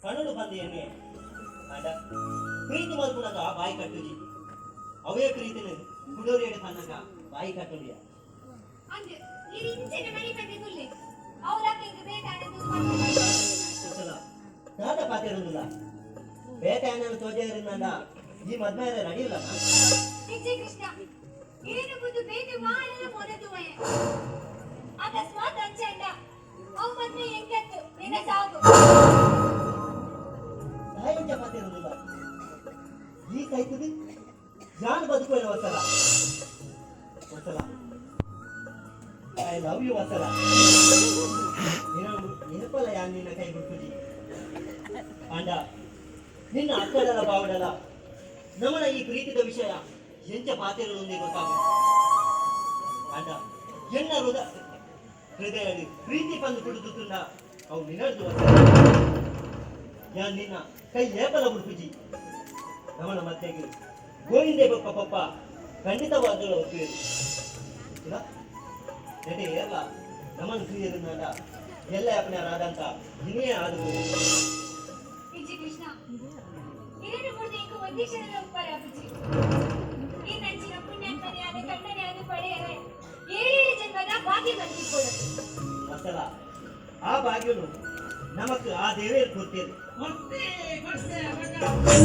ಕಣ್ಣು ಬಂದಿಯನ್ನೇ ಅಂಡ ಪ್ರೀತಿ ಮಲ್ಪುನಗ ಬಾಯಿ ಕಟ್ಟುಜಿ ಅವೇ ಪ್ರೀತಿನ ಗುಡೋರಿಯಡೆ ಪನ್ನಗ ಬಾಯಿ ಕಟ್ಟುಡಿಯ ಅಂದೆ ಈ ಇಂಚಿನ ಮನೆ ಕಟ್ಟಿದುಲ್ಲೆ ಅವರಕ್ಕೆ ಬೇಕಾದ ದಾದ ಪಾತಿರುವುದಿಲ್ಲ ಬೇಟೆಯನ್ನು ತೋಜೇರಿನಂದ ಈ ಮದ್ಮೇಲೆ ನಡೆಯಿಲ್ಲ ವಿಜಯ ಕೃಷ್ಣ ಏನು ಬುದ್ದು ಬೇಟೆ ಮಾಡಲು ಮೊದಲುವೇ ಅಕಸ್ಮಾತ್ ಅಂಚಂಡ ಅವ ಮದ್ಮೆ ಎಂಕತ್ತು ನಿನ್ನ ಸಾಗು ನಾಯಂಜ ಪಾತಿರುವುದಿಲ್ಲ ಈ ಕೈತುದಿ ಜಾನ್ ಬದುಕುವ ವಸಲ ವಸಲ ಐ ಲವ್ ಯು ವಸಲ ನೆನಪಲ್ಲ ಯಾನ್ ನಿನ್ನ ಕೈ ಬಿಟ್ಟುಜಿ ಅಂಡ ನಿನ್ನ ಅಕ್ಕಡಲ ಬಾವಡಲ ನಮನ ಈ ಪ್ರೀತಿದ ವಿಷಯ ಎಂಚ ಪಾತಿರಲೊಂದಿಗೆ ಗೊತ್ತಾಗ ಅಂಡ ಎನ್ನ ಹೃದಯದಲ್ಲಿ ಪ್ರೀತಿ ಬಂದು ಕುಡಿದುಂಡ ಅವು ನಿನ್ನಡ್ದು ಯಾನ್ ನಿನ್ನ ಕೈ ಏಪಲ ಬಿಡ್ಪುಜಿ ನಮನ ಮತ್ತೆಗೆ ಗೋವಿಂದೇ ಬಪ್ಪ ಪಪ್ಪ ಖಂಡಿತವಾಗಲು ಒಪ್ಪಿರು ನಡೆ ಎಲ್ಲ ನಮನ ಕ್ರಿಯರಿಂದ ಎಲ್ಲ ಅಪನ್ಯಾರಾದಂತ ನಿನ್ನೆ ಆದರೂ ವಿಜಯ ಕೃಷ್ಣ ಏನು ಮುಡ್ದೆ ಇಂಕ ಒಂದಿಶನ ಉಪ್ಪರ ಅಪ್ಪಜಿ ಈ ನಂಚಿನ ಪುಣ್ಯಾತ್ಮನೆ ಆದ ಕಣ್ಣನೆ ಆದ ಪಡೆಯರೆ ಏಳೇಳು ಜನ್ಮದ ಭಾಗ್ಯ ಬಂದಿಕೊಳ್ಳು ಮಸಲ ಆ ಭಾಗ್ಯನು ನಮಕ್ ಆ ದೇವೇ ಕೊಡ್ತೇನೆ